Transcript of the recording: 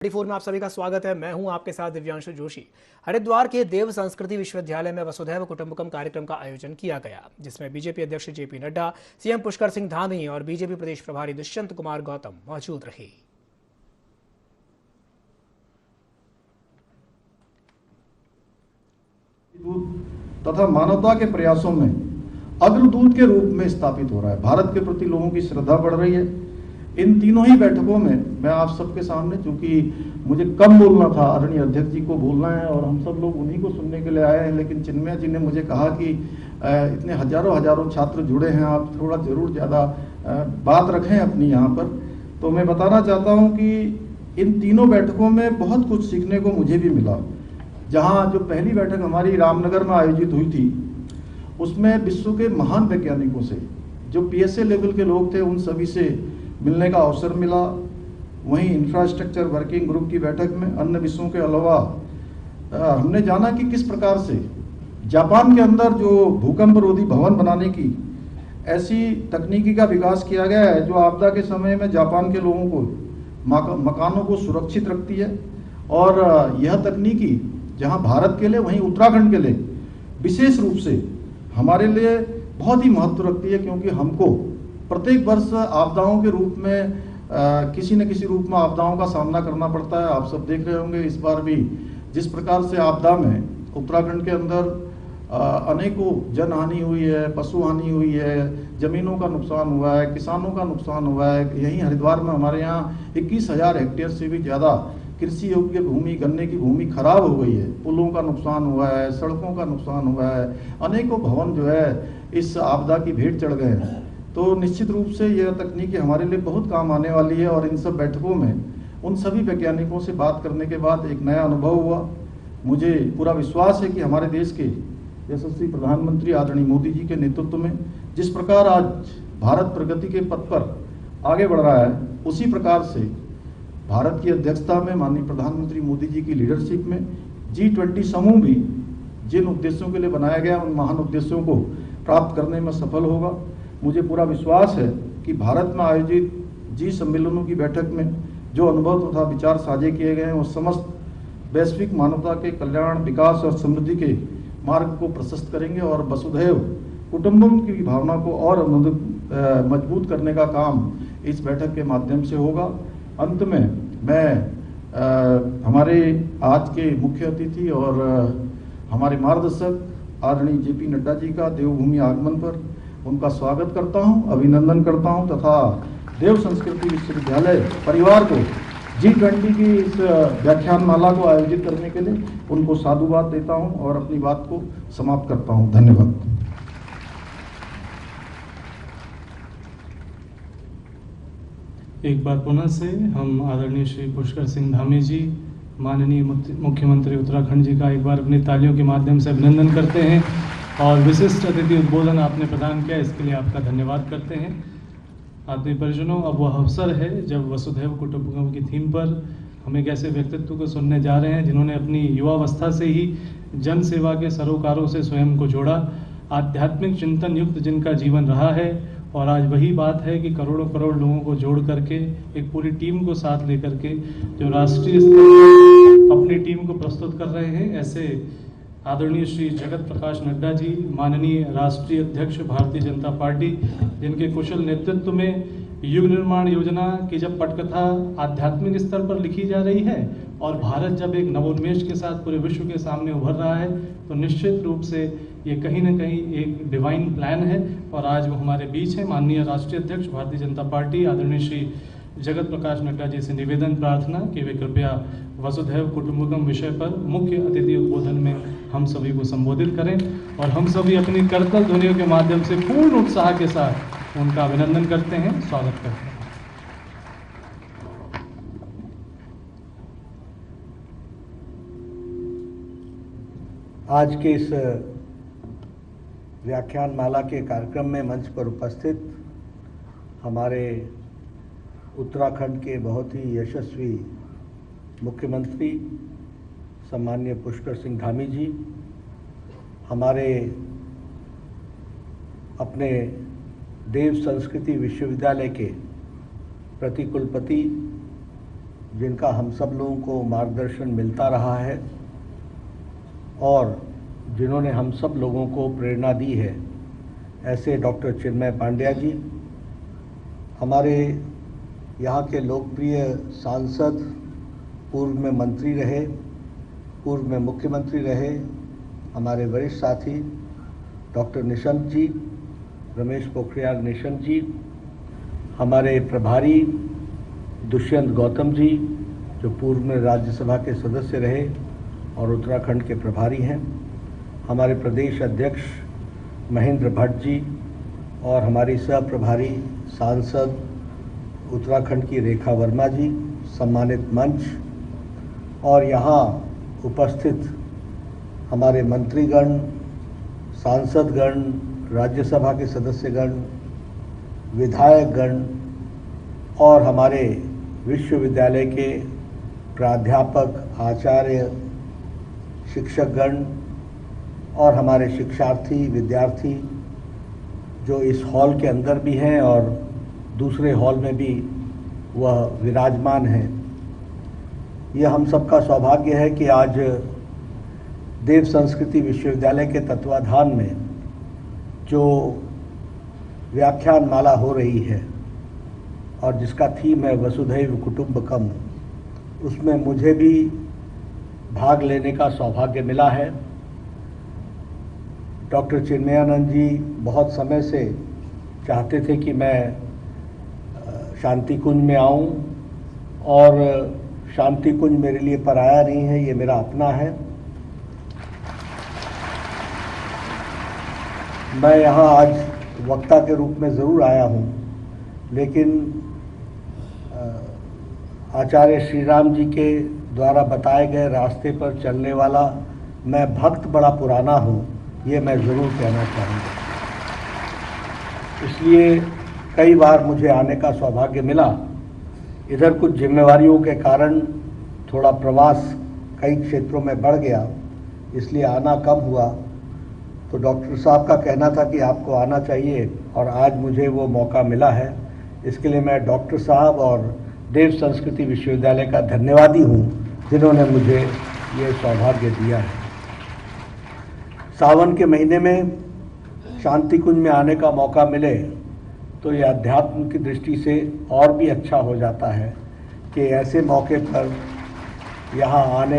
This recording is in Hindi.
4 में आप सभी का स्वागत है। मैं हूं आपके साथ दिव्यांशु जोशी। हरिद्वार के देव संस्कृति विश्वविद्यालय में वसुधैव कुटुंबकम कार्यक्रम का आयोजन किया गया, जिसमें बीजेपी अध्यक्ष जेपी नड्डा, सीएम पुष्कर सिंह धामी और बीजेपी प्रदेश प्रभारी दुष्यंत कुमार गौतम मौजूद रहे। तथा मानवता के प्रयासों में अग्रदूत के रूप में स्थापित हो रहा है। भारत के प्रति लोगों की श्रद्धा बढ़ रही है। इन तीनों ही बैठकों में मैं आप सबके सामने, चूंकि मुझे कम बोलना था, आदरणीय अध्यक्ष जी को बोलना है और हम सब लोग उन्हीं को सुनने के लिए आए हैं, लेकिन चिन्मय जी ने मुझे कहा कि इतने हजारों छात्र जुड़े हैं, आप थोड़ा जरूर ज़्यादा बात रखें अपनी यहाँ पर। तो मैं बताना चाहता हूँ कि इन तीनों बैठकों में बहुत कुछ सीखने को मुझे भी मिला। जहाँ जो पहली बैठक हमारी रामनगर में आयोजित हुई थी, उसमें विश्व के महान वैज्ञानिकों से, जो PSA लेवल के लोग थे, उन सभी से मिलने का अवसर मिला। वहीं इंफ्रास्ट्रक्चर वर्किंग ग्रुप की बैठक में अन्य विषयों के अलावा हमने जाना कि किस प्रकार से जापान के अंदर जो भूकंप रोधी भवन बनाने की ऐसी तकनीकी का विकास किया गया है, जो आपदा के समय में जापान के लोगों को मकानों को सुरक्षित रखती है। और यह तकनीकी जहां भारत के लिए, वहीं उत्तराखंड के लिए विशेष रूप से हमारे लिए बहुत ही महत्व रखती है, क्योंकि हमको प्रत्येक वर्ष आपदाओं के रूप में किसी न किसी रूप में आपदाओं का सामना करना पड़ता है। आप सब देख रहे होंगे इस बार भी जिस प्रकार से आपदा में उत्तराखंड के अंदर अनेकों जन हानि हुई है, पशु हानि हुई है, जमीनों का नुकसान हुआ है, किसानों का नुकसान हुआ है। यहीं हरिद्वार में हमारे यहाँ 21,000 हेक्टेयर से भी ज़्यादा कृषि योग्य भूमि, गन्ने की भूमि खराब हो गई है। पुलों का नुकसान हुआ है, सड़कों का नुकसान हुआ है, अनेकों भवन जो है इस आपदा की भेंट चढ़ गए हैं। तो निश्चित रूप से यह तकनीक हमारे लिए बहुत काम आने वाली है। और इन सब बैठकों में उन सभी वैज्ञानिकों से बात करने के बाद एक नया अनुभव हुआ। मुझे पूरा विश्वास है कि हमारे देश के यशस्वी प्रधानमंत्री आदरणीय मोदी जी के नेतृत्व में जिस प्रकार आज भारत प्रगति के पथ पर आगे बढ़ रहा है, उसी प्रकार से भारत की अध्यक्षता में माननीय प्रधानमंत्री मोदी जी की लीडरशिप में G20 समूह भी जिन उद्देश्यों के लिए बनाया गया, उन महान उद्देश्यों को प्राप्त करने में सफल होगा। मुझे पूरा विश्वास है कि भारत में आयोजित G सम्मेलनों की बैठक में जो अनुभव तथा विचार साझे किए गए हैं, वो समस्त वैश्विक मानवता के कल्याण, विकास और समृद्धि के मार्ग को प्रशस्त करेंगे और वसुधैव कुटुंबकम की भावना को और मजबूत करने का काम इस बैठक के माध्यम से होगा। अंत में मैं हमारे आज के मुख्य अतिथि और हमारे मार्गदर्शक आदरणीय जेपी नड्डा जी का देवभूमि आगमन पर उनका स्वागत करता हूं, अभिनंदन करता हूं तथा देव संस्कृति विश्वविद्यालय परिवार को G20 की इस व्याख्यान माला को आयोजित करने के लिए उनको साधुवाद देता हूं और अपनी बात को समाप्त करता हूं। धन्यवाद। एक बार पुनः से हम आदरणीय श्री पुष्कर सिंह धामी जी, माननीय मुख्यमंत्री उत्तराखंड जी का एक बार अपनी तालियों के माध्यम से अभिनंदन करते हैं और विशिष्ट अतिथि उद्बोधन आपने प्रदान किया, इसके लिए आपका धन्यवाद करते हैं। आत्मीय परिजनों, अब वह अवसर है जब वसुधैव कुटुंबकम की थीम पर हम एक ऐसे व्यक्तित्व को सुनने जा रहे हैं जिन्होंने अपनी युवावस्था से ही जन सेवा के सरोकारों से स्वयं को जोड़ा, आध्यात्मिक चिंतन युक्त जिनका जीवन रहा है। और आज वही बात है कि करोड़ों करोड़ लोगों को जोड़ करके, एक पूरी टीम को साथ लेकर के जो राष्ट्रीय स्तर पर अपनी टीम को प्रस्तुत कर रहे हैं, ऐसे आदरणीय श्री जगत प्रकाश नड्डा जी, माननीय राष्ट्रीय अध्यक्ष भारतीय जनता पार्टी, जिनके कुशल नेतृत्व में युग निर्माण योजना की जब पटकथा आध्यात्मिक स्तर पर लिखी जा रही है और भारत जब एक नवोन्मेष के साथ पूरे विश्व के सामने उभर रहा है, तो निश्चित रूप से ये कहीं ना कहीं एक डिवाइन प्लान है। और आज वो हमारे बीच है। माननीय राष्ट्रीय अध्यक्ष भारतीय जनता पार्टी आदरणीय श्री जगत प्रकाश नड्डा जी से निवेदन प्रार्थना कि वे कृपया वसुधैव कुटुंबकम विषय पर मुख्य अतिथि उद्बोधन में हम सभी को संबोधित करें और हम सभी अपनी करतल ध्वनियों के माध्यम से पूर्ण उत्साह के साथ उनका अभिनंदन करते हैं, स्वागत करते हैं। आज के इस व्याख्यान माला के कार्यक्रम में मंच पर उपस्थित हमारे उत्तराखंड के बहुत ही यशस्वी मुख्यमंत्री सम्माननीय पुष्कर सिंह धामी जी, हमारे अपने देव संस्कृति विश्वविद्यालय के प्रतिकुलपति जिनका हम सब लोगों को मार्गदर्शन मिलता रहा है और जिन्होंने हम सब लोगों को प्रेरणा दी है, ऐसे डॉक्टर चिन्मय पांड्या जी, हमारे यहाँ के लोकप्रिय सांसद, पूर्व में मंत्री रहे, पूर्व में मुख्यमंत्री रहे, हमारे वरिष्ठ साथी डॉक्टर निशंक जी, रमेश पोखरियाल निशंक जी, हमारे प्रभारी दुष्यंत गौतम जी, जो पूर्व में राज्यसभा के सदस्य रहे और उत्तराखंड के प्रभारी हैं, हमारे प्रदेश अध्यक्ष महेंद्र भट्ट जी और हमारी सह प्रभारी सांसद उत्तराखंड की रेखा वर्मा जी, सम्मानित मंच और यहाँ उपस्थित हमारे मंत्रीगण, सांसदगण, राज्यसभा के सदस्यगण, विधायकगण और हमारे विश्वविद्यालय के प्राध्यापक, आचार्य, शिक्षकगण और हमारे शिक्षार्थी, विद्यार्थी जो इस हॉल के अंदर भी हैं और दूसरे हॉल में भी वह विराजमान हैं। यह हम सबका सौभाग्य है कि आज देव संस्कृति विश्वविद्यालय के तत्वाधान में जो व्याख्यान माला हो रही है और जिसका थीम है वसुधैव कुटुंबकम, उसमें मुझे भी भाग लेने का सौभाग्य मिला है। डॉक्टर चिन्मयानंद जी बहुत समय से चाहते थे कि मैं शांति कुंज में आऊं और शांति कुंज मेरे लिए पराया नहीं है, ये मेरा अपना है। मैं यहाँ आज वक्ता के रूप में ज़रूर आया हूँ, लेकिन आचार्य श्री राम जी के द्वारा बताए गए रास्ते पर चलने वाला मैं भक्त बड़ा पुराना हूँ, ये मैं ज़रूर कहना चाहूँगा। इसलिए कई बार मुझे आने का सौभाग्य मिला। इधर कुछ जिम्मेवारियों के कारण थोड़ा प्रवास कई क्षेत्रों में बढ़ गया, इसलिए आना कम हुआ। तो डॉक्टर साहब का कहना था कि आपको आना चाहिए और आज मुझे वो मौका मिला है। इसके लिए मैं डॉक्टर साहब और देव संस्कृति विश्वविद्यालय का धन्यवादी हूँ, जिन्होंने मुझे ये सौभाग्य दिया है। सावन के महीने में शांति कुंज में आने का मौका मिले तो ये अध्यात्म की दृष्टि से और भी अच्छा हो जाता है कि ऐसे मौके पर यहाँ आने